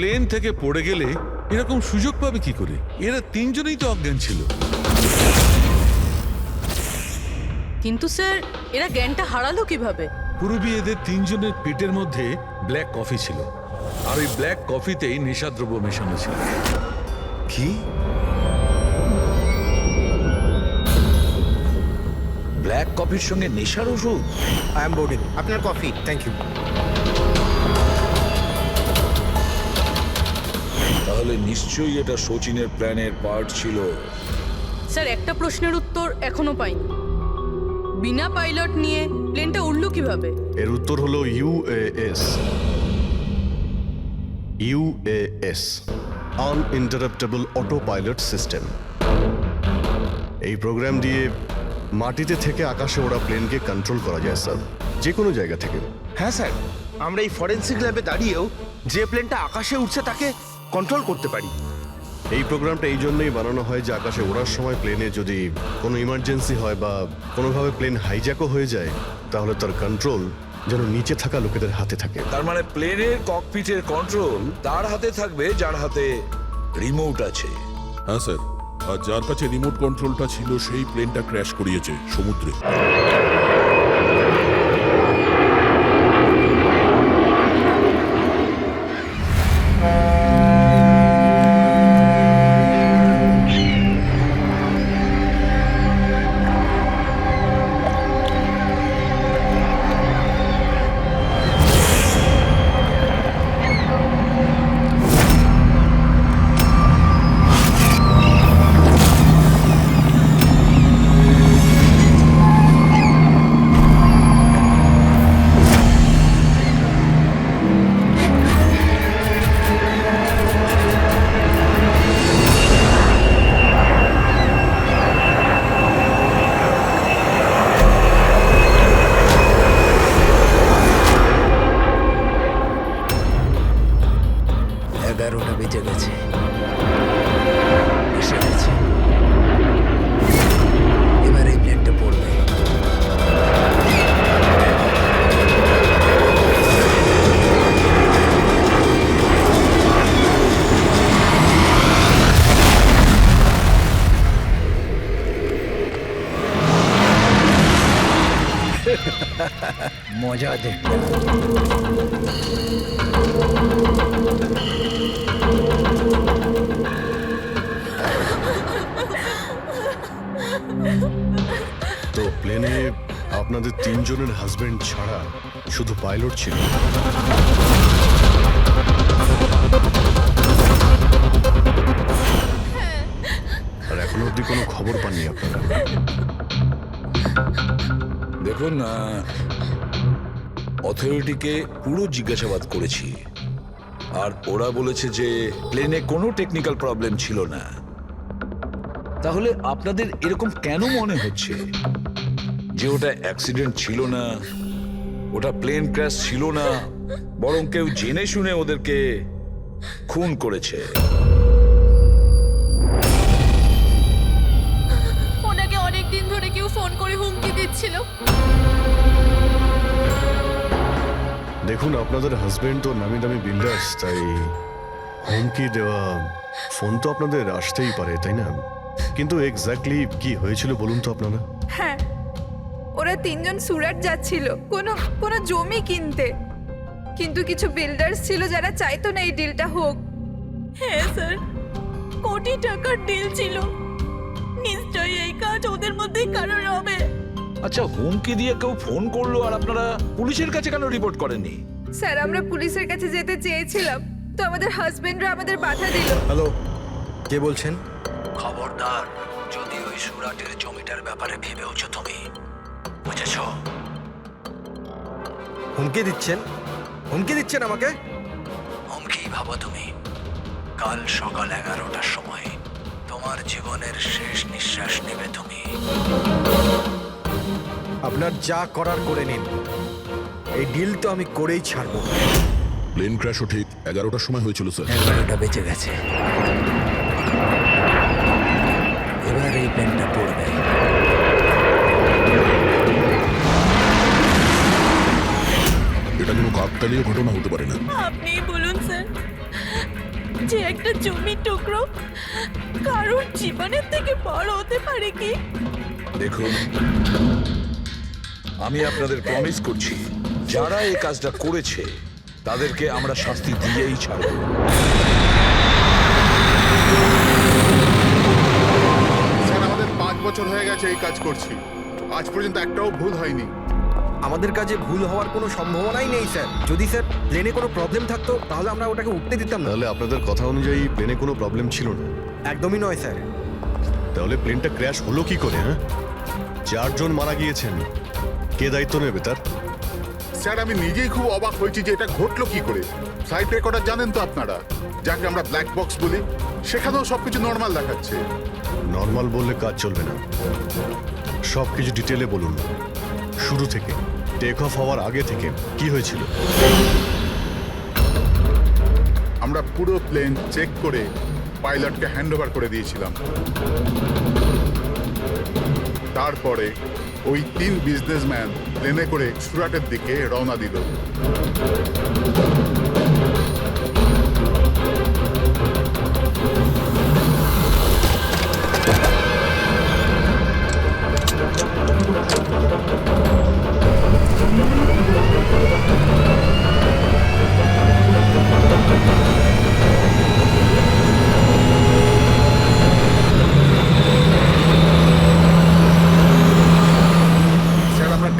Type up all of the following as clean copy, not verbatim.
Plane থেকে পড়ে গেলে এরকম সুযোগ পাবে কি করে? এরা তিনজনেই তো অজ্ঞান ছিল। কিন্তু স্যার এরা জ্ঞানটা হারালো কিভাবে? পূর্বে এদের তিনজনের পেটের মধ্যে ব্ল্যাক কফি ছিল, আর ওই ব্ল্যাক কফিতেই নেশাদ্রব্য মেশানো ছিল। কি? ব্ল্যাক কফির সঙ্গে নেশার ওষুধ? I am boarding. আপনার কফি, থ্যাংক ইউ। তাহলে নিশ্চয়ই এটা শচীনের প্ল্যানের পার্ট ছিল। স্যার একটা প্রশ্নের উত্তর এখনো পাইনি। বিনা পাইলট নিয়ে প্লেনটা উড়লো কিভাবে? এর উত্তর হলো UAS. UAS, আনইন্টারাপ্টেবল auto pilot system. এই প্রোগ্রাম দিয়ে মাটিতে থেকে আকাশে ওড়া প্লেনকে কন্ট্রোল করা যায় স্যার, যে কোনো জায়গা থেকে। হ্যাঁ স্যার, আমরা এই ফরেন্সিক ল্যাবে দাঁড়িয়েও যে প্লেনটা আকাশে উঠছে তাকে কন্ট্রোল করতে পারি। এই প্রোগ্রামটা এই জন্যই বানানো হয় যে আকাশে ওড়ার সময় প্লেনে যদি কোনো ইমার্জেন্সি হয় বা কোনোভাবে প্লেন হাইজ্যাকও হয়ে যায়, তাহলে তার কন্ট্রোল যেন নিচে থাকা লোকেদের হাতে থাকে। তার মানে প্লেনের ককপিটের কন্ট্রোল তার হাতে থাকবে যার হাতে রিমোট আছে। হ্যাঁ স্যার, আর যার কাছে রিমোট কন্ট্রোলটা ছিল সেই প্লেনটা ক্র্যাশ করিয়েছে সমুদ্রে। বেজে গেছে, এসে গেছে। এবার এই প্লেনটা পড়বে। মজা দেখতে। তো প্লেনে আপনাদের তিনজনের হাজবেন্ড ছাড়া শুধু পাইলট ছিল? আর এখনো অব্দি কোনো খবর পাননি আপনারা? দেখুন, অথরিটিকে পুরো জিজ্ঞাসাবাদ করেছি, আর ওরা বলেছে যে প্লেনে কোনো টেকনিক্যাল প্রবলেম ছিল না। তাহলে আপনাদের এরকম কেন মনে হচ্ছে যে ওটা অ্যাক্সিডেন্ট ছিল না, ওটা প্লেন ক্র্যাশ ছিল না, বরং কেউ জেনে শুনে ওদেরকে খুন করেছে? ওনাকে অনেকদিন ধরে কেউ ফোন করে হুমকি দিচ্ছিল। দেখুন, আপনাদের হাজবেন্ড তো নামি দামি বিল্ডার্স, তাই হুমকি দেওয়া ফোন তো আপনাদের আসতেই পারে, তাই না? কিন্তু এক্স্যাক্টলি কি হয়েছিল বলুন তো আপনারা? হ্যাঁ, ওরা তিনজন সুরাট যাচ্ছিল কোনো জমি কিনতে, কিন্তু কিছু বিল্ডার্স ছিল যারা চাইতো না এই ডিলটা হোক। হ্যাঁ স্যার, কোটি টাকার ডিল ছিল। নিশ্চয়ই এই কাজ ওদের মধ্যেই কারোর হবে। আচ্ছা, হুমকি দিয়ে কেউ ফোন করলো আর আপনারা পুলিশের কাছে কেন রিপোর্ট করেননি? স্যার, আমরা পুলিশের কাছে যেতে চেয়েছিলাম, তো আমাদের হাজবেন্ডরা আমাদের বাধা দিল। হ্যালো, কে বলছেন? খবরদার, যদি ওই সুরাটের জমিটার ব্যাপারে ভেবেওছো তুমি, বুঝেছো? হুমকি দিচ্ছেন? হুমকি দিচ্ছেন আমাকে? হুমকি ভাবো তুমি। কাল সকাল 11টার সময় তোমার জীবনের শেষ নিঃশ্বাস নেবে তুমি। আপনার যা করার করে নিন, এই ডিল তো আমি করেই ছাড়বো। প্লেন ক্র্যাশও ঠিক 11টার সময় হয়েছিল স্যার। 11টা বেজে গেছে। এবার এই প্লেনটা পড়বে। এটা কোনো কাকতালীয় ঘটনা হতে পারে না। আপনিই বলুন স্যার, যে একটা জমির টুকরো কারোর জীবনের থেকে বড় হতে পারে কি? দেখুন, আমি আপনাদের প্রমিস করছি, যারা এই কাজটা করেছে তাদেরকে আমরা শাস্তি দিয়েই ছাড়ব। স্যার, আমাদের 5 বছর হয়ে গেছে এই কাজ করছি, আজ পর্যন্ত একটাও ভুল হয়নি। আমাদের কাজে ভুল হওয়ার কোনো সম্ভাবনাই নেই স্যার। যদি স্যার প্লেনে কোনো প্রবলেম থাকতো তাহলে আমরা ওটাকে উঠতে দিতাম না। তাহলে আপনাদের কথা অনুযায়ী প্লেনে কোনো প্রবলেম ছিল না? একদমই নয় স্যার। তাহলে প্লেনটা ক্র্যাশ হলো কি করে? হ্যাঁ, 4 জন মারা গিয়েছেন, কে দায়িত্ব নেবে তার? স্যার, আমি নিজেই খুব অবাক হয়েছি যে এটা ঘটলো কি করে। ফ্লাইট রেকর্ডার জানেন তো আপনারা, যাকে আমরা ব্ল্যাক বক্স বলি, সেখানেও সবকিছু নর্মাল দেখাচ্ছে। নর্মাল বললে কাজ চলবে না, সব কিছু ডিটেলে বলুন, শুরু থেকে, টেক অফ হওয়ার আগে থেকে কি হয়েছিল? আমরা পুরো প্লেন চেক করে পাইলটকে হ্যান্ডওভার করে দিয়েছিলাম। তারপরে ওই 3 বিজনেসম্যান প্লেনে করে সুরাটের দিকে রওনা দিল।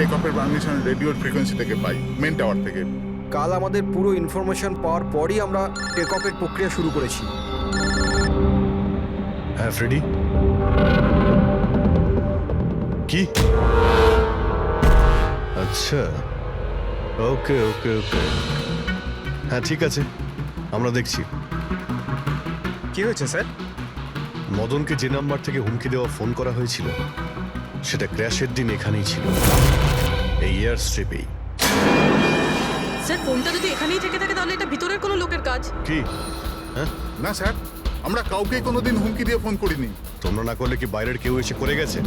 টেক অফের পারমিশন রেডিওর ফ্রিকোয়েন্সি থেকে পাই, মেন টাওয়ার থেকে। কাল আমাদের পুরো ইনফরমেশন পাওয়ার পরই আমরা টেক অফের প্রক্রিয়া শুরু করেছি। হ্যাঁ ফ্রেডি, কি? আচ্ছা, ওকে ওকে ওকে, হ্যাঁ ঠিক আছে, আমরা দেখছি। কি হয়েছে স্যার? মদনকে যে নাম্বার থেকে হুমকি দেওয়া ফোন করা হয়েছিল সেটা ক্র্যাশের দিন এখানেই ছিল, এই এয়ার স্ট্রিপেই। স্যার ফোনটা যদি এখানেই থেকে থাকে তাহলে এটা ভিতরের কোনো লোকের কাজ। কি? হ্যাঁ, না স্যার, আমরা কাউকে কোনোদিন হুমকি দিয়ে ফোন করিনি। তোমরা না করলে কি বাইরের কেউ এসে করে গেছে?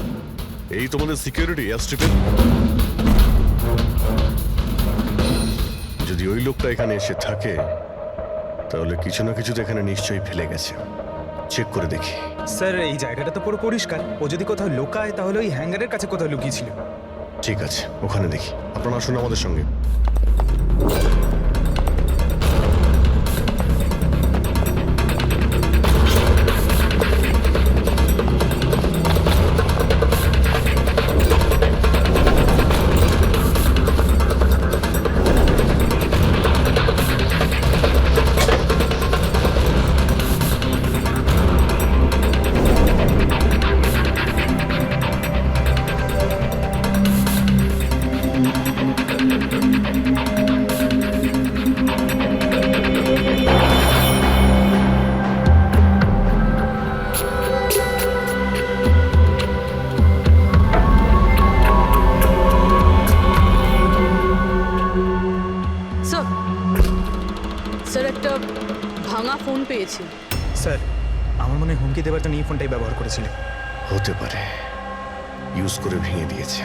এই তোমাদের সিকিউরিটি এয়ার স্ট্রিপের। যদি ওই লোকটা এখানে এসে থাকে তাহলে কিছু না কিছু তো এখানে নিশ্চয়ই ফেলে গেছে, চেক করে দেখি। স্যার এই জায়গাটা তো পুরো পরিষ্কার, ও যদি কোথাও লুকায় তাহলে ওই হ্যাঙ্গারের কাছে কোথাও লুকিয়েছিল। ঠিক আছে, ওখানে দেখি। আপনারা আসুন আমাদের সঙ্গে। স্যার একটা ভাঙা ফোন পেয়েছি। স্যার আমার মনে হয় হুমকি দেওয়ার জন্য এই ফোনটাই ব্যবহার করেছিল। হতে পারে, ইউজ করে ভেঙে দিয়েছে।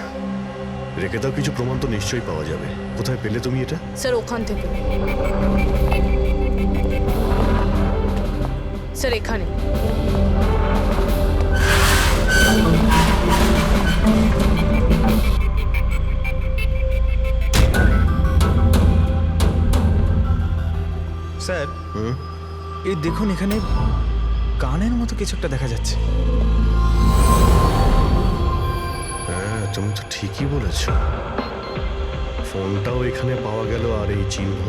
রেখে দাও, কিছু প্রমাণ তো নিশ্চয়ই পাওয়া যাবে। কোথায় পেলে তুমি এটা? স্যার ওখান থেকে। স্যার এখানে। স্যার এই দেখুন, এখানে কানের মতো কিছু একটা দেখা যাচ্ছে। হ্যাঁ, তুমি তো ঠিকই বলেছ। ফোনটাও এখানে পাওয়া গেল, আর এই চিহ্ন।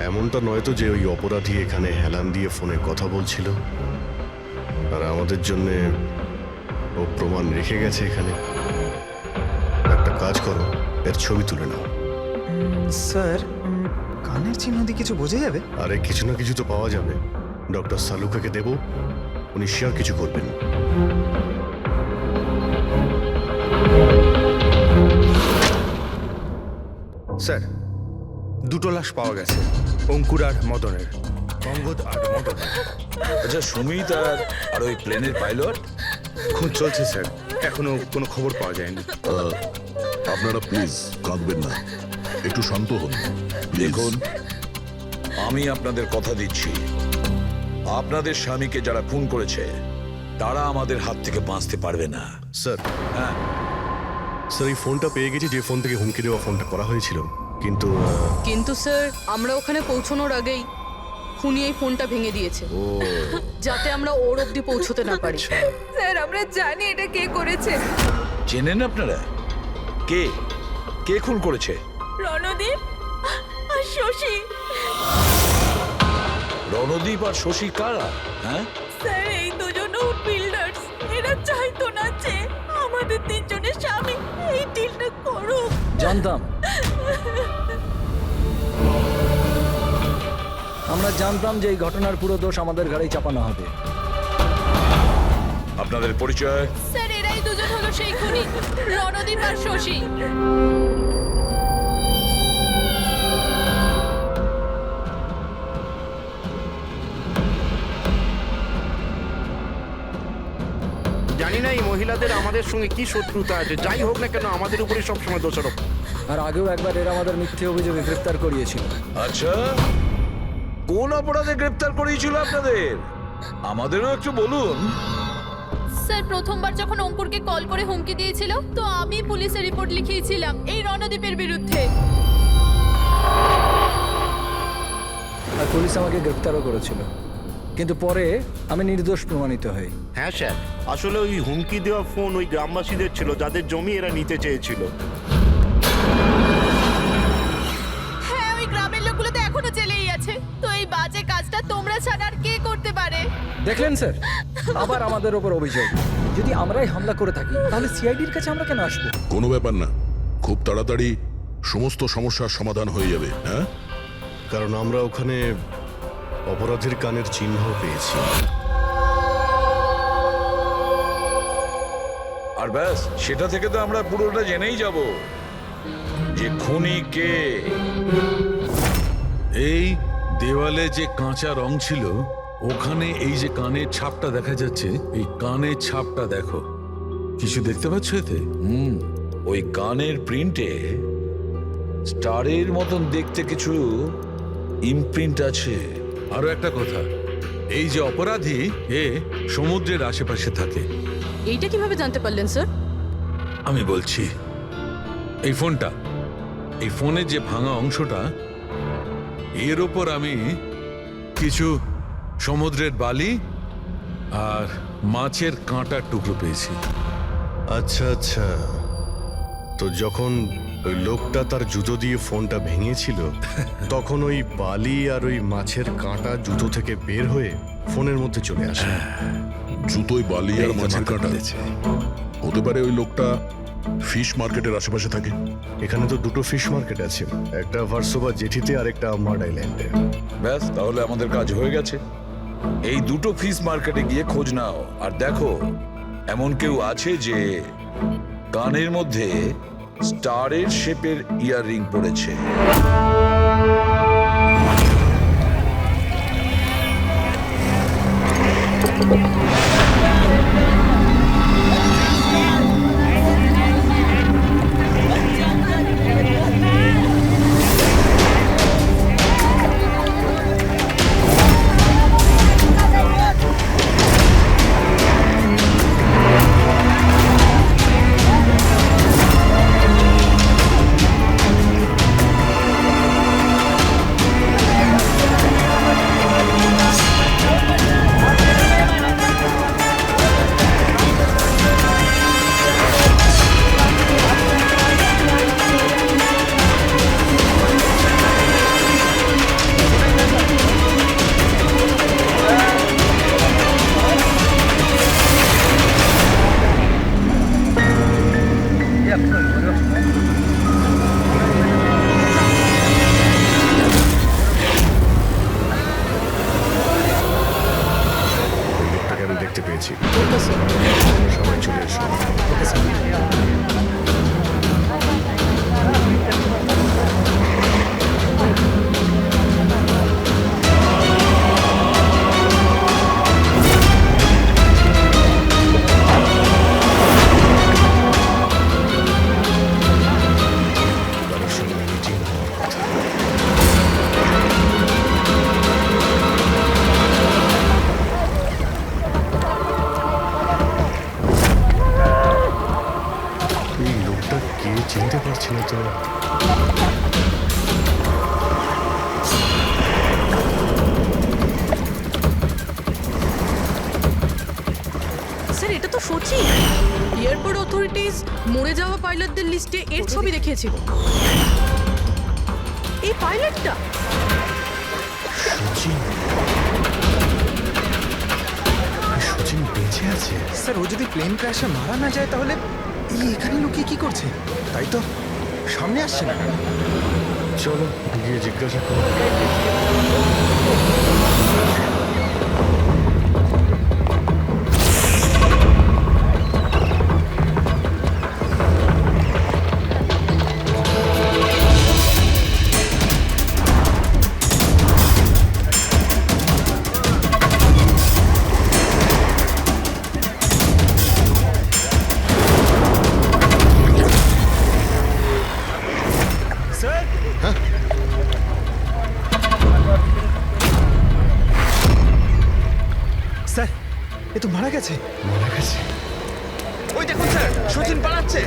এমনটা নয় তো যে ওই অপরাধী এখানে হেলান দিয়ে ফোনে কথা বলছিল আর আমাদের জন্য ও প্রমাণ রেখে গেছে এখানে। একটা কাজ করো, এর ছবি তুলে নাও। স্যার কানের চিহ্ন দিয়ে কিছু বোঝা যাবে? আরে কিছু না কিছু তো পাওয়া যাবে। ডক্টর সালুকাকে দেব, উনি শিওর কিছু করবেন। স্যার 2টো লাশ পাওয়া গেছে, অঙ্কুর আর মদনের। অঙ্গদ আর মদন। আচ্ছা, সুমিত আর ওই প্লেনের পাইলট? খোঁজ চলছে স্যার, এখনো কোনো খবর পাওয়া যায়নি। আপনারা প্লিজ কাঁদবেন না, একটু শান্ত হন। দেখুন, আমি আপনাদের কথা দিচ্ছি, আপনাদের স্বামীকে যারা খুন করেছে তারা আমাদের হাত থেকে বাঁচতে পারবে না। স্যার হ্যাঁ, স্যার এই ফোনটা পেয়ে গেছি যে ফোন থেকে হুমকি দেওয়া ফোনটা করা হয়েছিল, কিন্তু কিন্তু স্যার আমরা ওখানে পৌঁছানোর আগেই খুনি এই ফোনটা ভেঙে দিয়েছে যাতে আমরা ওর অবধি পৌঁছতে না পারি। স্যার আমরা জানি এটা কে করেছে। চেনেন আপনারা কে কে খুন করেছে? রণদীপ আর শশী। রণদীপ আর শশী কারা? হ্যাঁ, স্যার এই দুজন বিল্ডার্স, এরা চাইতো না যে আমাদের তিনজনের স্বামী এই ডিলটা করুক। জানতাম, আমরা জানতাম যে এই ঘটনার পুরো দোষ আমাদের ঘাড়েই চাপানো হবে। আপনাদের পরিচয়? স্যার এরাই দুজন হলো সেই খুনি, রণদীপ আর শশী। জানি না এই মহিলাদের আমাদের সঙ্গে কি শত্রুতা আছে, যাই হোক না কেন আমাদের উপরে সবসময় দোষারোপ। আর আগেও একবার এরা আমাদের মিথ্যে অভিযোগে গ্রেফতার করিয়েছিল। আচ্ছা, কোন অপরাধে গ্রেফতার করিয়েছিল আপনাদের? আমাদেরও একটু বলুন। স্যার প্রথমবার যখন অঙ্কুরকে কল করে হুমকি দিয়েছিল, তো আমি পুলিশে রিপোর্ট লিখিয়েছিলাম এই রণদীপের বিরুদ্ধে। আর পুলিশ আমাকে গ্রেফতারও করেছিল, কিন্তু পরে আমি নির্দোষ প্রমাণিত হই। হ্যাঁ স্যার, আসলে ওই হুমকি দেওয়া ফোন ওই গ্রামবাসীদের ছিল যাদের জমি এরা নিতে চেয়েছিল। হ্যাঁ, ওই গ্রামের লোকগুলো তো এখনো জেলেই আছে। তো এই বাজে কাজটা তোমরা ছাড়া আর কে করতে পারে? দেখলেন স্যার, আবার আমাদের ওপর অভিযোগ। যদি আমরাই হামলা করে থাকি তাহলে সিআইডির কাছে আমরা কেন আসবো? কোনো ব্যাপার না, খুব তাড়াতাড়ি সমস্ত সমস্যার সমাধান হয়ে যাবে। হ্যাঁ, কারণ আমরা ওখানে অপরাধের কানের চিহ্ন পেয়েছি। আর ব্যাস, সেটা থেকে তো আমরা পুরোটা জেনেই যাব যে খুনি কে। এই দেওয়ালে যে কাঁচা রং ছিল, ওখানে এই যে কানের ছাপটা দেখা যাচ্ছে, এই কানের ছাপটা দেখো। কিছু দেখতে পাচ্ছ এতে? ওই কানের প্রিন্টে স্টারের মতন দেখতে কিছু ইমপ্রিন্ট আছে। আরো একটা কথা, এই যে অপরাধী, এ সমুদ্রের আশেপাশে থাকে। এইটা কিভাবে জানতে পারলেন স্যার? আমি বলছি, এই ফোনটা, এই ফোনের যে ভাঙা অংশটা, এর ওপর আমি কিছু সমুদ্রের বালি আর মাছের কাঁটার টুকরো পেয়েছি। আচ্ছা আচ্ছা, তো যখন ওই লোকটা তার জুতো দিয়ে ফোনটা ভেঙেছিল তখন ওই বালি আর ওই মাছের কাঁটা জুতো থেকে বের হয়ে ফোনের মধ্যে চলে আসে। জুতোয় বালি আর এই তো মাছের মাথা কাঁটা। খুলেছে। হতে পারে ওই লোকটা ফিশ মার্কেটের আশেপাশে থাকে। এখানে তো দুটো ফিশ মার্কেট আছে, একটা ভার্সোভা জেটিতে আর একটা মার্ড আইল্যান্ডে। ব্যাস, তাহলে আমাদের কাজ হয়ে গেছে। এই দুটো ফিশ মার্কেটে গিয়ে খোঁজ নাও আর দেখো এমন কেউ আছে যে কানের মধ্যে স্টারের শেপের ইয়াররিং পড়েছে। স্যার। স্যার এটা তো সচিন। এয়ারপোর্ট অথরিটিজ মরে যাওয়া পাইলটদের লিস্টে এর ছবি দেখিয়েছিল। এই পাইলটটা সচিন, সচিন বেঁচে আছে? স্যার ও যদি প্লেন ক্র্যাশে মারা না যায় তাহলে এই এখানে লুকিয়ে কি করছে? তাই তো, সামনে আসছে না কেন? চলো গিয়ে জিজ্ঞাসা করো। স্যার এ তো মারা গেছে। মারা গেছে? ওই দেখুন স্যার, সচিন পালাচ্ছে।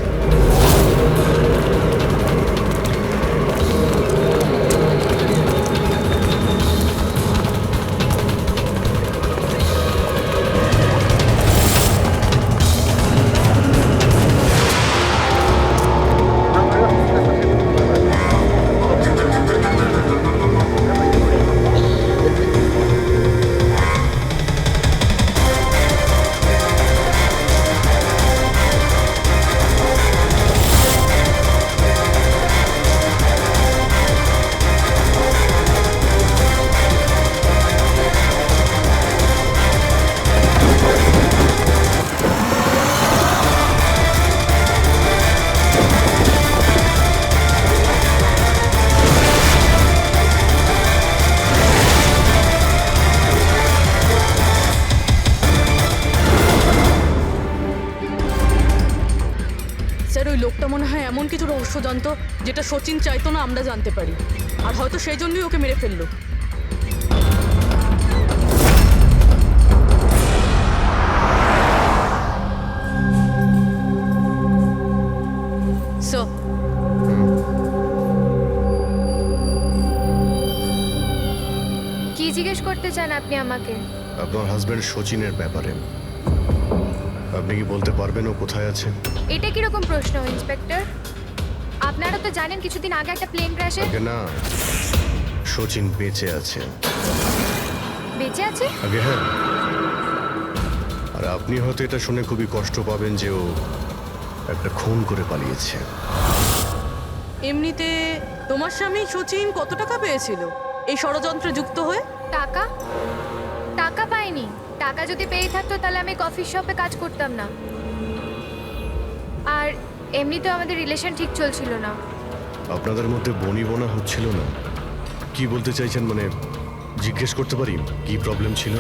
স্যার ওই লোকটা মনে হয় এমন কিছু রহস্য জানতো যেটা সচিন চাইতো না আমরা জানতে পারি, আর হয়তো সেই জন্যই ওকে মেরে ফেললো। স্যার কি জিজ্ঞেস করতে চান আপনি আমাকে? আপনার হাজবেন্ড সচিনের ব্যাপারে আপনি কি বলতে পারবেন ও কোথায় আছে? এটা কিরকম প্রশ্ন ইন্সপেক্টর? আপনারা তো জানেন কিছুদিন আগে একটা প্লেন ক্র্যাশে। আগে না, সচিন বেঁচে আছে। বেঁচে আছে? আগে হ্যাঁ। আর আপনি হয়তো এটা শুনে খুবই কষ্ট পাবেন যে ও একটা খুন করে পালিয়েছে। এমনিতে তোমার স্বামী সচিন কত টাকা পেয়েছিল এই ষড়যন্ত্রে যুক্ত হয়ে? টাকা? টাকা পাইনি। টাকা যদি পেয়ে থাকতো তাহলে আমি কফি শপে কাজ করতাম না। আর এমনিতেও আমাদের রিলেশন ঠিক চলছিল না। আপনাদের মধ্যে বনিবনা হচ্ছিল না? কি বলতে চাইছেন, মানে জিজ্ঞেস করতে পারি কি প্রবলেম ছিল?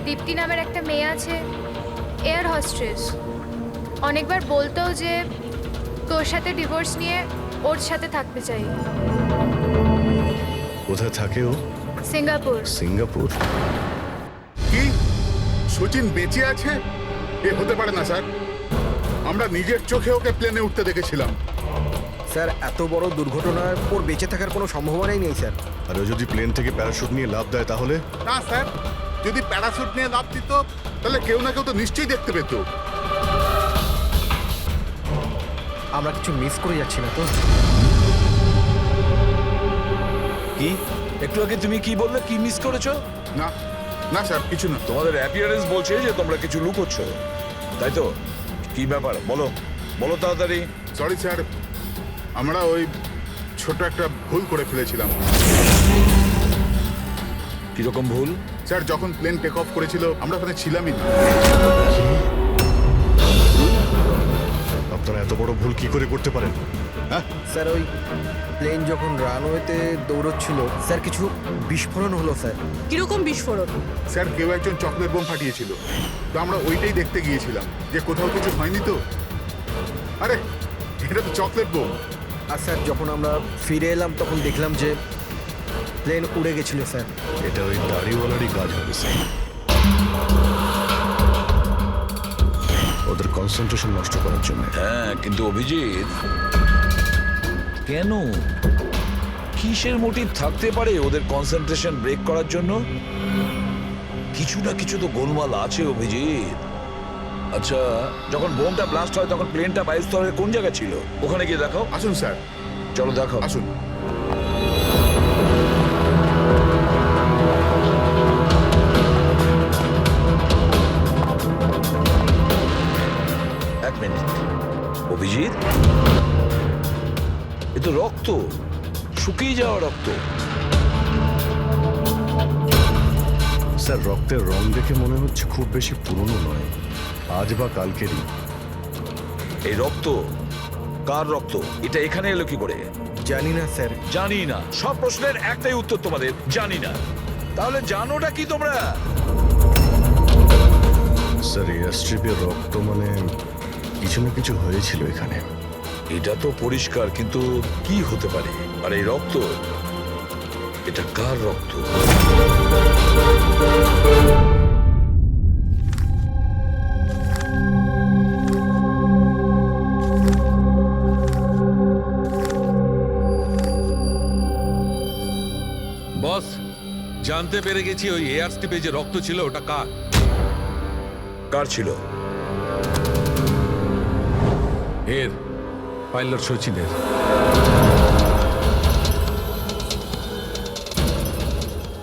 দীপ্তি নামের একটা মেয়ে আছে, এয়ার হোস্টেস। অনেকবার বলতো যে তোর সাথে ডিভোর্স নিয়ে ওর সাথে থাকতে চাই। কোথায় থাকে ও? সিঙ্গাপুর। সিঙ্গাপুর? কি সচিন বেঁচে আছে? এ হতে পারে না স্যার। আমরা নিজের চোখে ওকে প্লেনে উঠতে দেখেছিলাম। স্যার এত বড় দুর্ঘটনায় ওর বেঁচে থাকার কোনো সম্ভাবনাই নেই স্যার। আর ও যদি প্লেন থেকে প্যারাশুট নিয়ে লাফ দেয় তাহলে? না স্যার, যদি প্যারাশুট নিয়ে লাফ দিত তাহলে কেউ না কেউ তো নিশ্চয়ই দেখতে পেত। আমরা কিছু মিস করে যাচ্ছি না তো? কি একটু আগে তুমি কি বললে? কি মিস করেছো? না না স্যার, কিছু না। তোমাদের অ্যাপিয়ারেন্স বলছে যে তোমরা কিছু লুকোচ্ছ, তাই তো? কি ব্যাপার বলো, বলো তাড়াতাড়ি। সরি স্যার, আমরা ওই ছোট একটা ভুল করে ফেলেছিলাম। কিরকম ভুল? স্যার যখন প্লেন টেক অফ করেছিল আমরা ওখানে ছিলামই না। আপনারা এত বড় ভুল কি করে করতে পারেন? হ্যাঁ স্যার ওই প্লেন যখন রানওয়েতে দৌড়চ্ছিল স্যার কিছু বিস্ফোরণ হলো স্যার। কিরকম বিস্ফোরণ? স্যার কেউ একজন চকলেট বোম ফাটিয়েছিল, তো আমরা ওইটাই দেখতে গিয়েছিলাম যে কোথাও কিছু হয়নি তো। আরে এটা তো চকলেট বোম। আর স্যার যখন আমরা ফিরে এলাম তখন দেখলাম যে প্লেন উড়ে গেছিল স্যার। এটা ওই দাড়িওয়ালারই কাজ হবে স্যার। ওদের কনসেন্ট্রেশন নষ্ট করার জন্য। হ্যাঁ, কিন্তু অভিজিৎ কেন? কিসের মোটিভ থাকতে পারে ওদের কনসেন্ট্রেশন ব্রেক করার জন্য? কিছু না কিছু তো গোলমাল আছে অভিজিৎ। আচ্ছা, যখন বোমটা ব্লাস্ট হয় তখন প্লেনটা বায়ুস্তরের কোন জায়গায় ছিল? ওখানে গিয়ে দেখাও। আসুন স্যার, চলো দেখাও। আসুন। এক মিনিট অভিজিৎ, এ তো রক্ত, শুকিয়ে যাওয়া রক্ত। স্যার, রক্তের রং দেখে মনে হচ্ছে খুব বেশি পুরনো নয়, আজ বা কালকেরই। এই রক্ত কার রক্ত? এটা এখানে এলো কি করে? জানি না স্যার। জানি না। সব প্রশ্নের একটাই উত্তর তোমাদের, জানি না। তাহলে জানোটা কি তোমরা? স্যার, এয়ার স্ট্রিপের রক্ত মানে কিছু না কিছু হয়েছিল এখানে। এটা তো পরিষ্কার, কিন্তু কি হতে পারে? আর এই রক্ত, এটা কার রক্ত? বস, জানতে পেরে গেছি ওই এয়ার স্ট্রিপে যে রক্ত ছিল ওটা কার। কার ছিল? এর পাইলট সচিনের।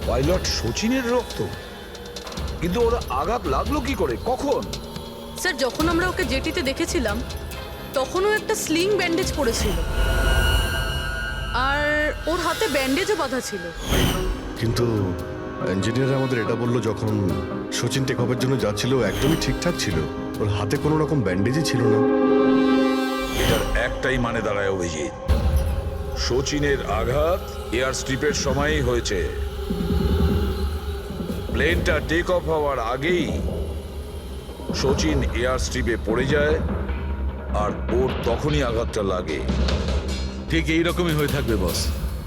পাইলট সচিনের রক্ত? কিন্তু ওরা আঘাত লাগলো কি করে, কখন? স্যার, যখন আমরা ওকে জেটিতে দেখেছিলাম তখনও একটা স্লিং ব্যান্ডেজ পড়েছিল, আর ওর হাতে ব্যান্ডেজও বাঁধা ছিল। কিন্তু ইঞ্জিনিয়ার আমাদের এটা বললো, যখন সচিন টেক অফের জন্য যাচ্ছিল ও একদমই ঠিকঠাক ছিল, ওর হাতে কোনো রকম ব্যান্ডেজই ছিল না। এটার একটাই মানে দাঁড়ায় অভিজিৎ, সচিনের আঘাত এয়ার স্ট্রিপের সময়ই হয়েছে। প্লেনটা টেক অফ হওয়ার আগেই সচিন এয়ার স্ট্রিপে পড়ে যায়, আর ওর তখনই আঘাতটা লাগে। ঠিক এইরকমই হয়ে থাকবে বস,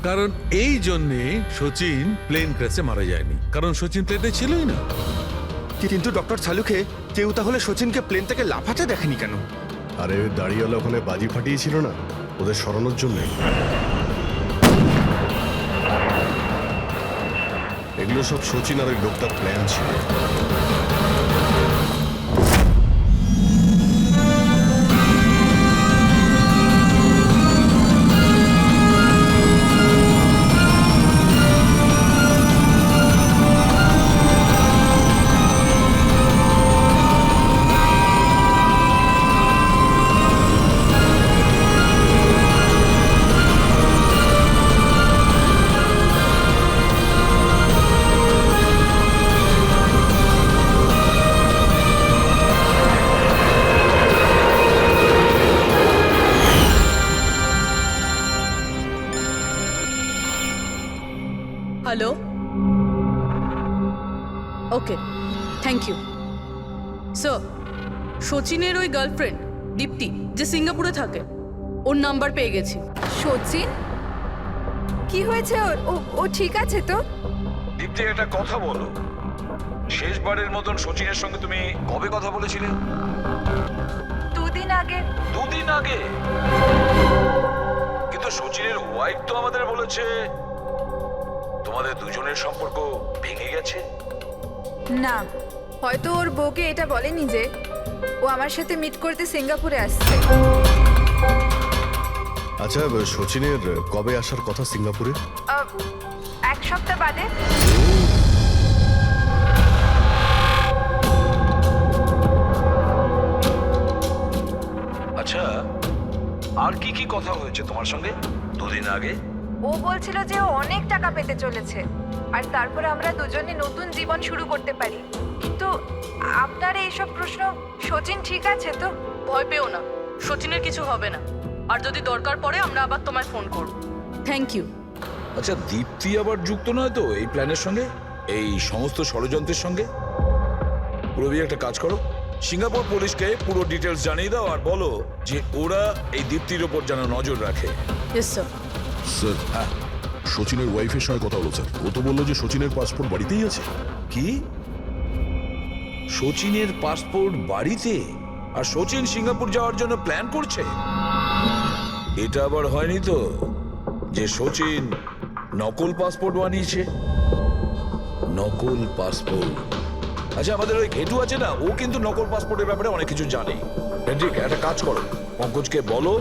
কারণ এই জন্যে সচিন প্লেন ক্র্যাশে মারা যায়নি, কারণ সচিন প্লেনে ছিলই না। কিন্তু ডক্টর সালুকে কেউ তাহলে সচিনকে প্লেন থেকে লাফাতে দেখেনি কেন? আরে ওই দাঁড়িয়েওয়ালা ওখানে বাজি ফাটিয়েছিল না ওদের সরানোর জন্য। এগুলো সব সচিন আর ওই লোকটার প্ল্যান ছিল। Hello, okay, thank you sir. সচিনের ওই গার্লফ্রেন্ড দীপ্তি, যে সিঙ্গাপুরে থাকে, ওর নাম্বার পেয়ে গেছি। সচিন কি হয়েছে ওর? ও ঠিক আছে তো? দীপ্তি, একটা কথা বলো, শেষবারের মতন সচিনের সঙ্গে তুমি কবে কথা বলেছিলে? 2 দিন আগে। 2 দিন আগে? কিন্তু সচিনের ওয়াইফ তো আমাদের বলেছে তোমাদের দুজনের সম্পর্ক ভেঙে গেছে। না, হয়তো ওর বউকে এটা বলেনি যে ও আমার সাথে মিট করতে সিঙ্গাপুরে আসছে। আচ্ছা, সচিনের কবে আসার কথা সিঙ্গাপুরে? 1 সপ্তাহ বাদে। আচ্ছা, আর কি কি কথা হয়েছে তোমার সঙ্গে 2 দিন আগে? ও বলছিল যে ও অনেক টাকা পেতে চলেছে, আর তারপরে আমরা দুজনে নতুন জীবন শুরু করতে পারি। কিন্তু আপনার এইসব প্রশ্ন, সচিন ঠিক আছে তো? ভয় পেও না, সচিনের কিছু হবে না, আর যদি দরকার পড়ে আমরা আবার তোমায় ফোন করব। Thank you. আচ্ছা, দীপ্তি আবার যুক্ত নয় তো এই প্ল্যানের সঙ্গে, এই সমস্ত ষড়যন্ত্রের সঙ্গে? প্রবি, একটা কাজ করো, সিঙ্গাপুর পুলিশকে পুরো ডিটেলস জানিয়ে দাও আর বলো যে ওরা এই দীপ্তির ওপর যেন নজর রাখে। Yes sir. স্যার, হ্যাঁ, সচিনের ওয়াইফের সঙ্গে কথা হলো স্যার। ও তো বললো যে সচিনের পাসপোর্ট বাড়িতেই আছে। কি? সচিনের পাসপোর্ট বাড়িতে? আর সচিন সিঙ্গাপুর যাওয়ার জন্য প্ল্যান করছে? এটা আবার হয়নি তো যে সচিন নকল পাসপোর্ট বানিয়েছে? নকল পাসপোর্ট? আচ্ছা, আমাদের ওই ঘেটু আছে না, ও কিন্তু নকল পাসপোর্টের ব্যাপারে অনেক কিছু জানে। ঠিক, একটা কাজ করো, পঙ্কজকে বলো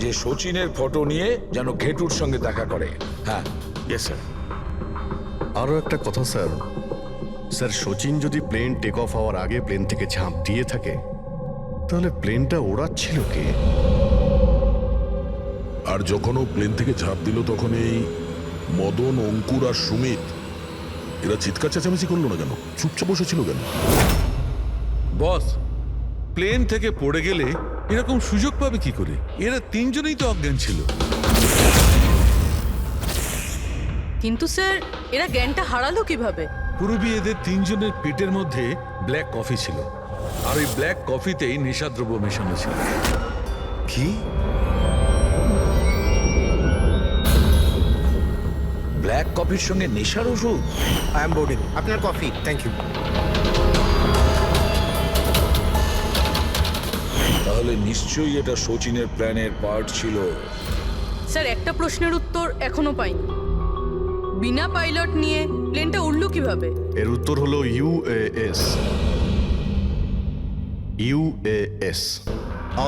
যে সচিনের ফটো নিয়ে যেন ঘেটুর সঙ্গে দেখা করে। হ্যাঁ, ইয়েস স্যার। আরও একটা কথা স্যার, স্যার সচিন যদি প্লেন টেক অফ হওয়ার আগে প্লেন থেকে ঝাঁপ দিয়ে থাকে, তাহলে প্লেনটা ওড়াচ্ছিল কে? আর যখন ও প্লেন থেকে ঝাঁপ দিল তখন এই মদন, অঙ্কুর আর সুমিত এরা চিৎকার চেঁচামেচি করলো না কেন? চুপচাপ বসেছিল কেন? বস, প্লেন থেকে পড়ে গেলে এরকম সুযোগ পাবে কি করে? এরা তিনজনেই তো অজ্ঞান ছিল। কিন্তু স্যার, এরা জ্ঞানটা হারালো কিভাবে? পূর্বী এদের তিনজনের পেটের মধ্যে ব্ল্যাক কফি ছিল, আর ওই ব্ল্যাক কফিতেই নেশাদ্রব্য মেশানো ছিল। কি ব্ল্যাক কফির সঙ্গে নেশার ওষুধ? I am boarding. আপনার কফি, থ্যাংক ইউ। তাহলে নিশ্চয়ই এটা সচিনের প্ল্যানের পার্ট ছিল। স্যার, একটা প্রশ্নের উত্তর এখনো পাইনি। বিনা পাইলট নিয়ে প্লেনটা উড়লো কিভাবে? এর উত্তর হলো UAS. UAS,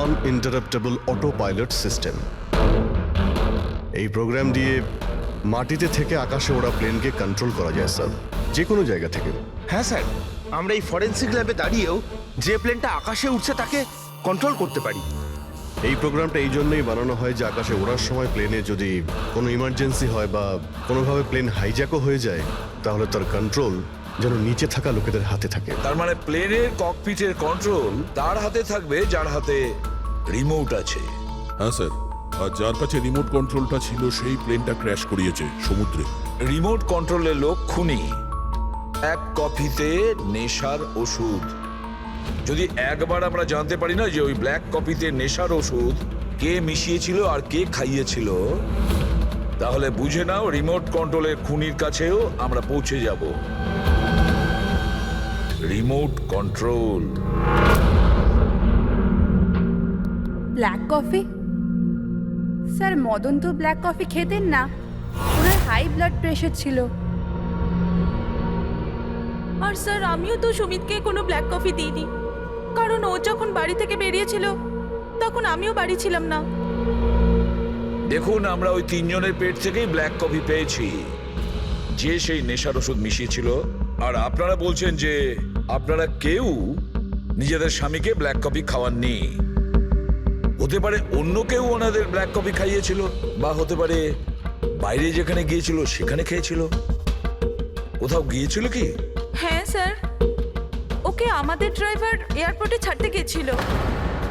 আনইন্টারাপ্টেবল auto pilot system. এই প্রোগ্রাম দিয়ে মাটিতে থেকে আকাশে ওড়া প্লেনকে কন্ট্রোল করা যায় স্যার, যে কোনো জায়গা থেকে। হ্যাঁ স্যার, আমরা এই ফরেন্সিক ল্যাবে দাঁড়িয়েও যে প্লেনটা আকাশে উঠছে তাকে কন্ট্রোল করতে পারি। এই প্রোগ্রামটা এই জন্যই বানানো হয় যে আকাশে ওড়ার সময় প্লেনে যদি কোনো ইমার্জেন্সি হয় বা কোনোভাবে প্লেন হাইজ্যাকও হয়ে যায়, তাহলে তার কন্ট্রোল যেন নিচে থাকা লোকেদের হাতে থাকে। তার মানে প্লেনের ককপিটের কন্ট্রোল তার হাতে থাকবে যার হাতে রিমোট আছে। হ্যাঁ স্যার, আর যার কাছে রিমোট কন্ট্রোলটা ছিল সেই প্লেনটা ক্র্যাশ করিয়েছে সমুদ্রে। রিমোট কন্ট্রোলের লোক খুনি, এক কফিতে নেশার ওষুধ। যদি একবার আমরা জানতে পারি না যে ওই ব্ল্যাক কফিতে নেশার ওষুধ কে মিশিয়েছিল আর কে খাইয়েছিল, তাহলে বুঝে নাও রিমোট কন্ট্রোলের খুনির কাছেও আমরা পৌঁছে যাব। Remote control. Black coffee? Sir, Madan তো ব্ল্যাক কফি খেতেন না, ওনার হাই ব্লাড প্রেশার ছিল। আর স্যার, আমিও তো সুমিতকে কোনো ব্ল্যাক কফি দিইনি, কারণ ও যখন বাড়ি থেকে বেরিয়েছিল তখন আমিও বাড়ি ছিলাম না। দেখুন, আমরা ওই তিনজনের পেট থেকেই ব্ল্যাক কফি পেয়েছি, যে সেই নেশার ওষুধ মিশিয়েছিল। আর আপনারা বলছেন যে আপনারা কেউ নিজেদের স্বামীকে ব্ল্যাক কফি খাওয়াননি। হতে পারে অন্য কেউ ওনাদের ব্ল্যাক কফি খাইয়েছিল, বা হতে পারে বাইরে যেখানে গিয়েছিল সেখানে খেয়েছিল। কোথাও গিয়েছিল কি? হ্যাঁ স্যার, ওকে আমাদের ড্রাইভার এয়ারপোর্টে ছাড়তে গেছিল।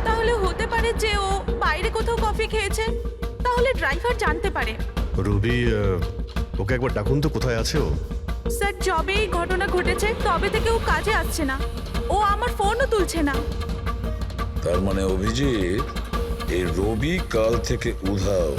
তাহলে হতে পারে যে ও বাইরে কোথাও কফি খেয়েছে, তাহলে ড্রাইভার জানতে পারে। রবি, ওকে একবার ডাকুন তো, কোথায় আছে ও? স্যার, যবে এই ঘটনা ঘটেছে তবে থেকে ও কাজে আসছে না, ও আমার ফোনও তুলছে না। তার মানে অভিজিৎ, এই রবি কাল থেকে উধাও।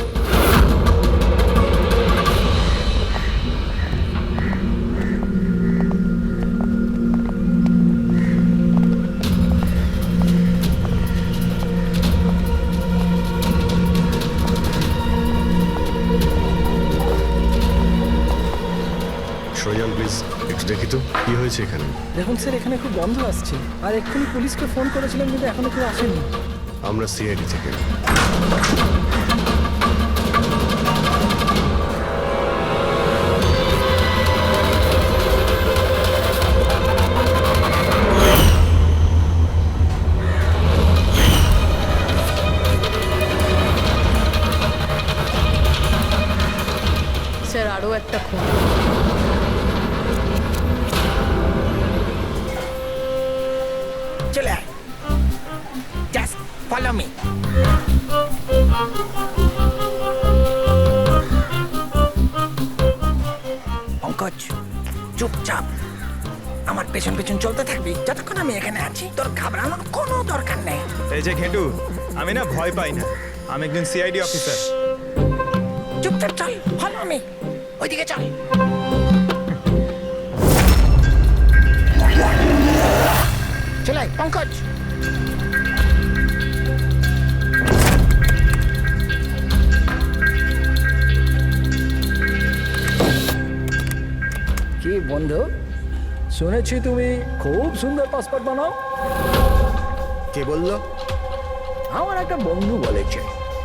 সৈয়ান প্লিজ একটু দেখি তো কি হয়েছে এখানে। দেখুন স্যার, এখানে খুব গন্ধ আসছে, আর এক্ষুনি পুলিশকে ফোন করেছিলাম কিন্তু এখনো কেউ আসেনি। আমরা সিআইডি থেকে। স্যার, আরও একটা খুন। চলে আয়, জাস্ট ফলো মি। পঙ্কজ, চুপচাপ আমার পেছন পেছন চলতে থাকবি যতক্ষণ আমি এখানে আছি। তোর ঘাবড়ানোর কোনো দরকার নেই। এই যে ঘেটু, আমি না ভয় পাই না, আমি একজন সিআইডি অফিসার। চুপচাপ চল, ফলো মি, ওইদিকে চল। চলে আয়, পঙ্কজ। শুনেছি তুমি খুব সুন্দর পাসপোর্ট বানাও। কে বললো? আমার একটা বন্ধু বলেছে।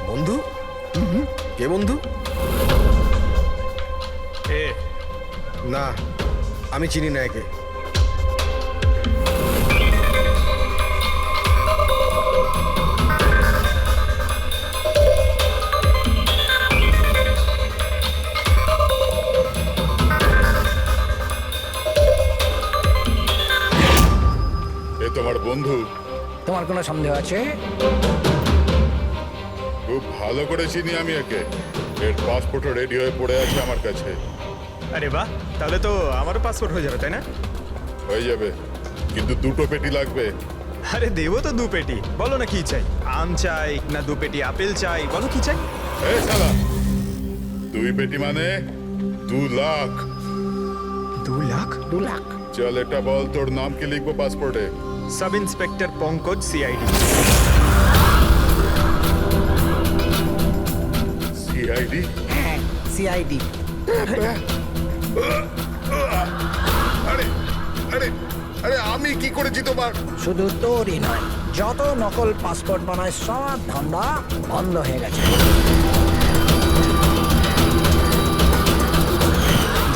বন্ধু? কে বন্ধু? না, আমি চিনি না একে। এ তোমার বন্ধু? তোমার কোনো সন্দেহ আছে? খুব ভালো করে চিনি আমি একে। এর পাসপোর্টও রেডি হয়ে পড়ে আছে আমার কাছে। আরে বাহ, তাহলে তো আমারও পাসপোর্ট হয়ে যাবে, তাই না? হয়ে যাবে, কিন্তু 2টো পেটি লাগবে। আরে দেবো তো 2 পেটি। বলো না কি চাই? আম চাই না 2 পেটি আপেল চাই? বলো কি চাই? এই শালা, 2 পেটি মানে 2 লাখ। 2 লাখ? 2 লাখ। চল এটা বল, তোর নাম কি লিখবো পাসপোর্টে? Sub inspector Pankaj, CID. CID? CID. আরে আরে আরে, আমি কি করেছি তোমার? শুধু তোরই নয়, যত নকল পাসপোর্ট বানায় সব ধান্দা বন্ধ হয়ে গেছে।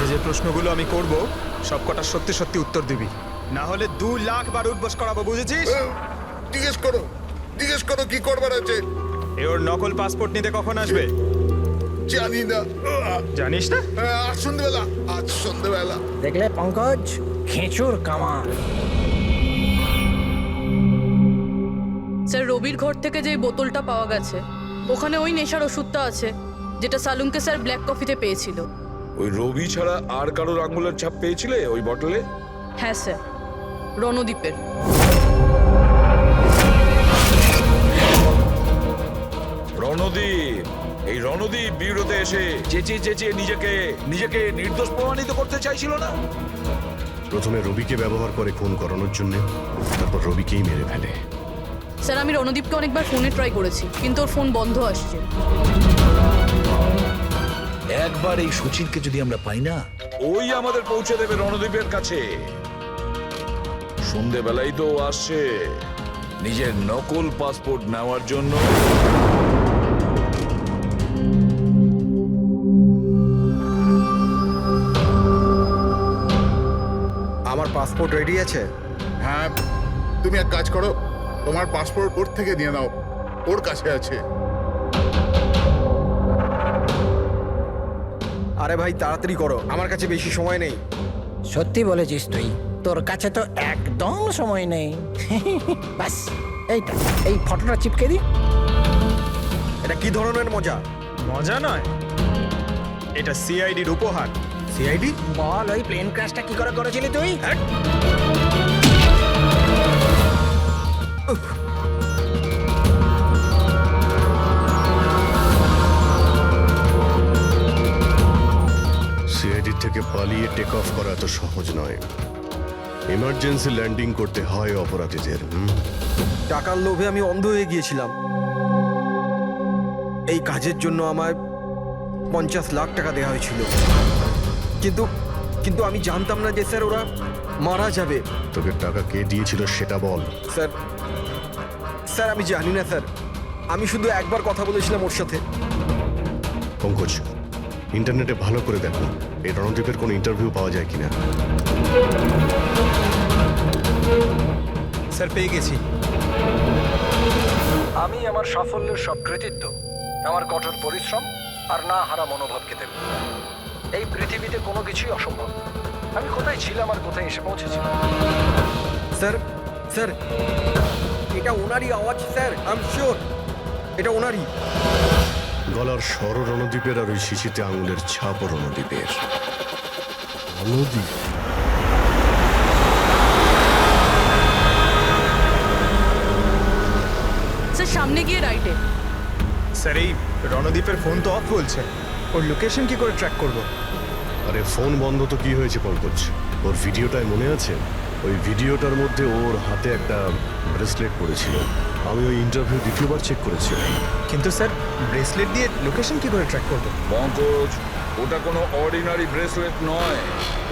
যে প্রশ্নগুলো আমি করব সব কটা সত্যি সত্যি উত্তর দিবি, না হলে 2 লাখ বার উঠবস করাবো, বুঝেছিস? জিজ্ঞেস করো কি করবার আছে। এ ওর নকল পাসপোর্ট নিতে কখন আসবে? জানি না। জানিস না? আজ সন্ধ্যেবেলা। দেখলে পঙ্কজ, খেঁচুর কামাল। স্যার, রবির ঘর থেকে যে বোতলটা পাওয়া গেছে ওখানে ওই নেশার ওষুধটা আছে যেটা সালুনকে স্যার ব্ল্যাক কফিতে পেয়েছিল। ওই রবি ছাড়া আর কারোর আঙ্গুলের ছাপ পেয়েছিলে ওই বটলে? হ্যাঁ স্যার, রণদ্বীপের। রণদীপ, এই রণদীপ বিউরোতে এসে চেঁচিয়ে নিজেকে নির্দোষ প্রমাণিত করতে চাইছিল না? প্রথমে রবিকে ব্যবহার করে খুন করানোর জন্য, তারপর রবিকেই মেরে ফেলে। স্যার, আমি রণদীপকে অনেকবার ফোনে ট্রাই করেছি কিন্তু ওর ফোন বন্ধ আসছে। একবার এই সচিনকে যদি আমরা পাই না, ওই আমাদের পৌঁছে দেবে রণদীপের কাছে। সন্ধেবেলায় তো ও আসছে নিজের নকল পাসপোর্ট নেওয়ার জন্য। আমার পাসপোর্ট রেডি আছে। হ্যাঁ, তুমি এক কাজ করো, তোমার পাসপোর্ট ওর থেকে নিয়ে নাও, ওর কাছে আছে। আরে ভাই তাড়াতাড়ি করো, আমার কাছে বেশি সময় নেই। সত্যি বলেছিস তুই, তোর কাছে তো একদম সময় নেই। বাস এইটা, এই ফটোটা চিপকে দি। এটা কি ধরনের মজা? মজা নয়, এটা সিআইডির উপহার। সিআইডি? বল, ওই প্লেন ক্র্যাশটা কি করে করেছিলি তুই? সিআইডি থেকে পালিয়ে টেক অফ করা এত সহজ নয়। এমার্জেন্সি ল্যান্ডিং করতে হয় অপরাধীদের। টাকার লোভে আমি অন্ধ হয়ে গিয়েছিলাম। এই কাজের জন্য আমায় 50 লাখ টাকা দেওয়া হয়েছিল, কিন্তু আমি জানতাম না যে স্যার ওরা মারা যাবে। তোকে টাকা কে দিয়েছিল সেটা বল। স্যার আমি জানি না স্যার, আমি শুধু একবার কথা বলেছিলাম ওর সাথে। পঙ্কজ, ইন্টারনেটে ভালো করে দেখো এই রণদীপের কোনো ইন্টারভিউ পাওয়া যায় কিনা। স্যার পেয়ে গেছি। আমি আমার সাফল্যের সব কৃতিত্ব আমার কঠোর পরিশ্রম আর না হারা মনোভাবকে দেব। এই পৃথিবীতে কোনো কিছুই অসম্ভব। আমি কোথায় ছিলাম আর কোথায় এসে পৌঁছেছিলাম। স্যার এটা ওনারই আওয়াজ স্যার, আই এম শিওর এটা ওনারই। গলার স্বর রণদীপের আর ওই শিশিতে আঙুলের ছাপও রণদীপের। রণদীপ স্যার, সামনে গিয়ে রাইটে। স্যার এই রণদীপের ফোন তো অফ বলছে, ওর লোকেশন কি করে ট্র্যাক করব? আরে ফোন বন্ধ তো কি হয়েছে পঙ্কজ, ওর ভিডিওটায় মনে আছে? ওই ভিডিওটার মধ্যে ওর হাতে একটা ব্রেসলেট পড়েছিল। আমি ওই ইন্টারভিউ দ্বিতীয়বার চেক করেছি। কিন্তু স্যার ব্রেসলেট দিয়ে লোকেশন কি করে ট্র্যাক করব? পঙ্কজ, ওটা কোনো অর্ডিনারি ব্রেসলেট নয়।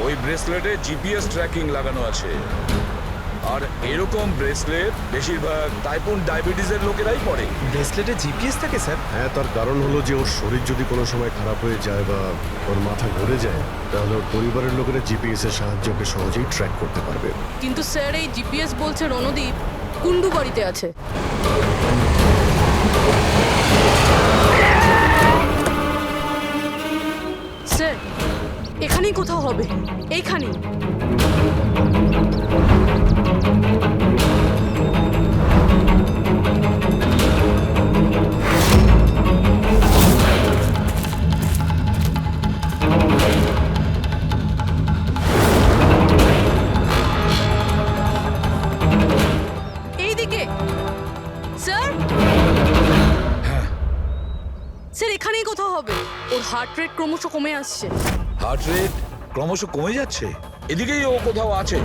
ওই ব্রেসলেটে জিপিএস ট্র্যাকিং লাগানো আছে। আর এরকম ব্রেসলেট বেশিরভাগ টাইপ 1 ডায়াবেটিসের লোকেরাই পরে। ব্রেসলেটে জিপিএস থাকে স্যার? হ্যাঁ, তার কারণ হলো যে ওর শরীর যদি কোনো সময় খারাপ হয়ে যায় বা ওর মাথা ঘুরে যায়, তাহলে ওর পরিবারের লোকেরা জিপিএস এর সাহায্যকে সহজেই ট্র্যাক করতে পারবে। কিন্তু স্যার এই জিপিএস বলছে রণদীপ কুন্ডু বাড়িতে আছে। স্যার এখানেই কোথাও হবে, এইখানেই। এইদিকে স্যার। স্যার এখানেই কোথাও হবে। ওর হার্ট রেট ক্রমশ কমে আসছে। হার্ট রেট ক্রমশ কমে যাচ্ছে। এদিকেই ও কোথাও আছে।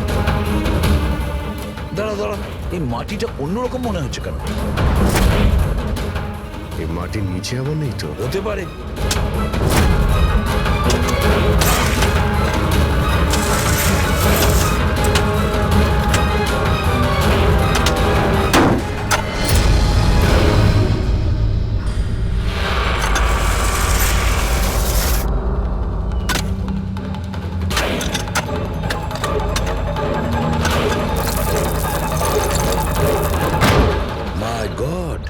দাঁড়া দাঁড়া, এই মাটিটা অন্যরকম মনে হচ্ছে কেন? এই মাটির নিচে আবার নেই তো? হতে পারে। মাই গড,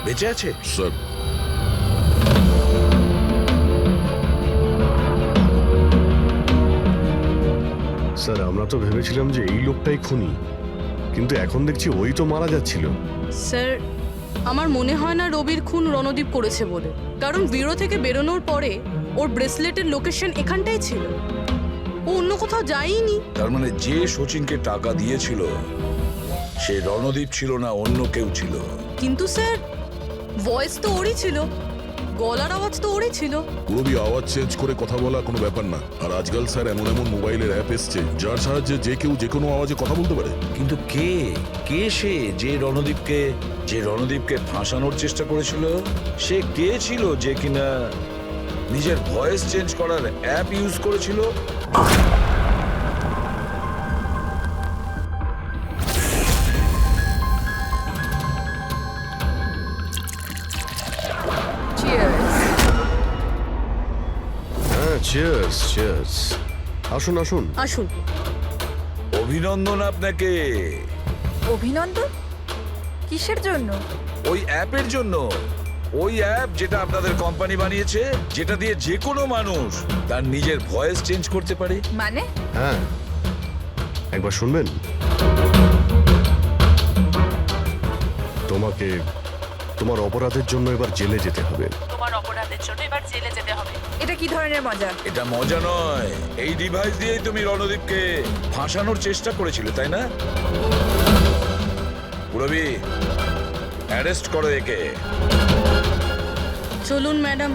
বেঁচে আছে? স্যার, স্যার, আমরা তো ভেবেছিলাম যে এই লোকটাই খুনি, কিন্তু এখন দেখছি ওই তো মারা যাচ্ছিল। স্যার আমার মনে হয় না রবির খুন রণদীপ করেছে বলে, কারণ ব্যুরো থেকে বেরোনোর পরে ওর ব্রেসলেটের লোকেশন এখানটাই ছিল। ও অন্য কোথাও যায়নি। তার মানে যে সচিনকে টাকা দিয়েছিল সে রণদীপ ছিল না, অন্য কেউ ছিল। কিন্তু স্যার ভয়েস তো ওরই ছিল, গলার আওয়াজ তো ওরই ছিল। পুরোবি আওয়াজ চেঞ্জ করে কথা বলা কোনো ব্যাপার না। আর আজকাল স্যার এমন এমন মোবাইলের অ্যাপ এসছে যার সাহায্যে যে কেউ যে কোনো আওয়াজে কথা বলতে পারে। কিন্তু কে কে সে যে রণদীপকে ফাঁসানোর চেষ্টা করেছিল? সে কে ছিল যে কিনা নিজের ভয়েস চেঞ্জ করার অ্যাপ ইউজ করেছিল? হ্যাঁ, চিয়ার্স চিয়ার্স। আসুন আসুন। আসুন। অভিনন্দন আপনাকে। অভিনন্দন? কিসের জন্য? ওই অ্যাপের জন্য। ওই অ্যাপ যেটা আপনাদের কোম্পানি বানিয়েছে, যেটা দিয়ে যে কোনো মানুষ তার নিজের ভয়েস চেঞ্জ করতে পারে। মানে? হ্যাঁ, একবার শুনবেন? তোমাকে তোমার অপরাধের জন্য এবার জেলে যেতে হবে। তোমার অপরাধের জন্য এবার জেলে যেতে হবে? এটা কি ধরনের মজা? এটা মজা নয়। এই ডিভাইস দিয়েই তুমি রণদীপকে ফাঁসানোর চেষ্টা করেছিলে, তাই না? পুরবি, অ্যারেস্ট করো একে। চলুন ম্যাডাম।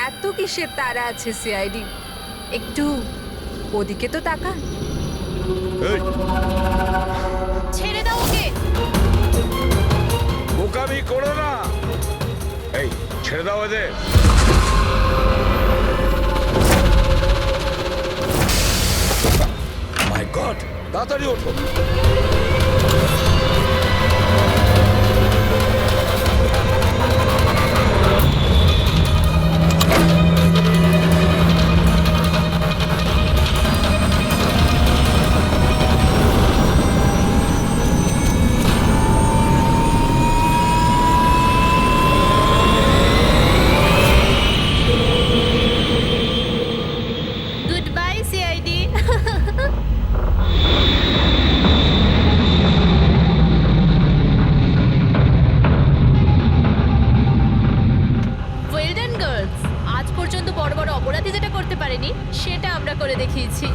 এত কিসের তারা আছে সিআইডি? একটু ওদিকে তো তাকান। এই, ছেড়ে দাও ওকে। বোকামি করো না। এই ছেড়ে দাও এদের। মাই গড, তাড়াতাড়ি ওঠো। Goodbye CID. Well done girls. আজ পর্যন্ত বড় বড় অপরাধী যেটা করতে পারেনি সেটা আমরা করে দেখিয়েছি।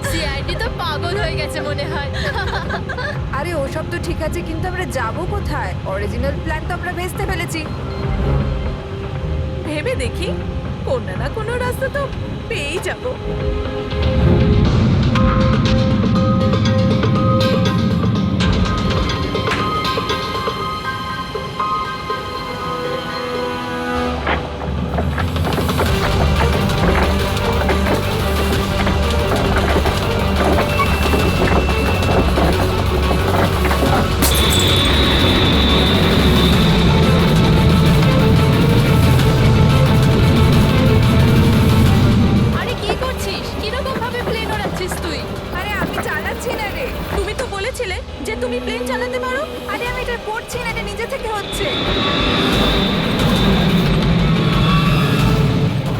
সিআইডি তো পাগল হয়ে গেছে মনে হয়। আরে ওসব তো ঠিক আছে, কিন্তু আমরা যাব কোথায়? অরিজিনাল প্ল্যান তো আমরা ভেস্তে ফেলেছি। ভেবে দেখি কোনো না কোনো রাস্তা তো পেয়েই যাবো। আরে কি করছিস? কিরকম ভাবে প্লেন ওড়াচ্ছিস তুই? আরে আমি চালাচ্ছি না রে। তুমি তো বলেছিলে যে তুমি প্লেন চালাতে পারো। আরে আমি এটা করছি না, এটা নিজে থেকে হচ্ছে।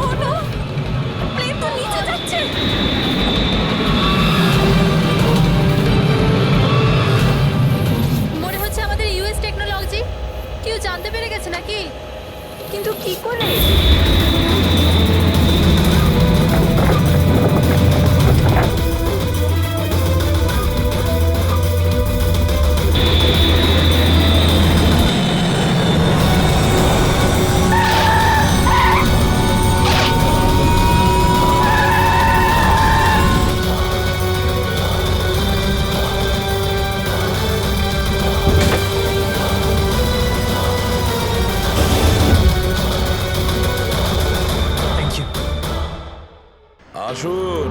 ও নো, প্লেন তো নিচে যাচ্ছে। মনে হচ্ছে আমাদের ইউএস টেকনোলজি কেউ জানতে পেরে গেছে নাকি? কিন্তু কি করে? আসুন।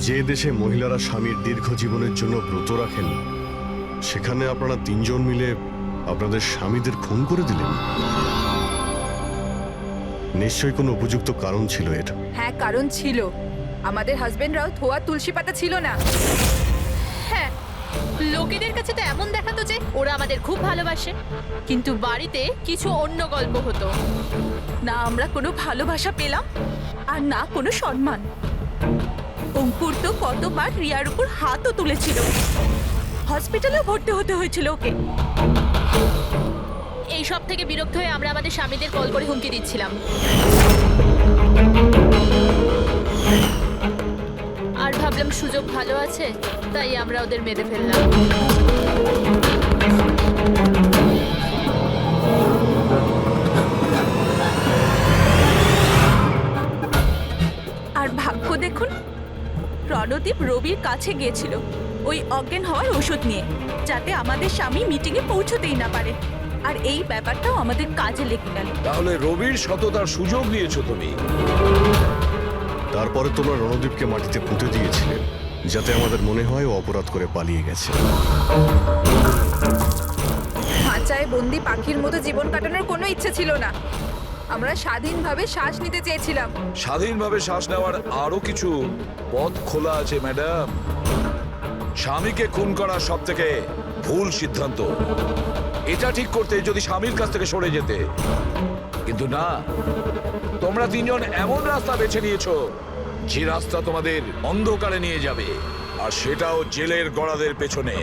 যে দেশে মহিলারা স্বামীর দীর্ঘ জীবনের জন্য ব্রত রাখেন, সেখানে আপনারা তিনজন মিলে আপনাদের স্বামীদের খুন করে দিলেন। নিশ্চয়ই কোনো উপযুক্ত কারণ ছিল এর। হ্যাঁ, কারণ ছিল। আমাদের হাজবেন্ডরাও ধোয়া তুলসী পাতা ছিল না। হ্যাঁ, লোকেদের কাছে তো এমন দেখাতো যে ওরা আমাদের খুব ভালোবাসে, কিন্তু বাড়িতে কিছু অন্য গল্প হতো। না আমরা কোনো ভালোবাসা পেলাম, আর না কোনো সম্মান। অঙ্কুর তো কতবার রিয়ার উপর হাতও তুলেছিল। হসপিটালেও ভর্তি হতে হয়েছিল ওকে। এই সব থেকে বিরক্ত হয়ে আমরা আমাদের স্বামীদের কল করে হুমকি দিচ্ছিলাম। আর ভাবলাম সুযোগ ভালো আছে, তাই আমরা ওদের মেরে ফেললাম। আর ভাগ্য দেখুন, রণদীপ রবির কাছে গিয়েছিল ওই অজ্ঞান হওয়ার ওষুধ নিয়ে, যাতে আমাদের স্বামী মিটিংয়ে পৌঁছতেই না পারে। আর এই ব্যাপারটাও আমাদের কাজে লেগে গেল। তাহলে রবির সততার সুযোগ নিয়েছো তুমি। তারপরে তোমরা রণদীপকে মাটিতে পুঁতে দিয়েছিলে, যাতে আমাদের মনে হয় ও অপরাধ করে পালিয়ে গেছে। খাঁচায় বন্দি পাখির মতো জীবন কাটানোর কোনো ইচ্ছে ছিল না। আমরা স্বাধীনভাবে শ্বাস নিতে চেয়েছিলাম। স্বাধীনভাবে শ্বাস নেওয়ার আরো কিছু পথ খোলা আছে ম্যাডাম। স্বামীকে খুন করা সব থেকে ভুল সিদ্ধান্ত। এটা ঠিক করতে যদি স্বামীর কাছ থেকে সরে যেতে, কিন্তু না, তোমরা তিনজন এমন রাস্তা বেছে নিয়েছো যে রাস্তা তোমাদের অন্ধকারে নিয়ে যাবে, আর সেটাও জেলের গড়াদের পেছনে।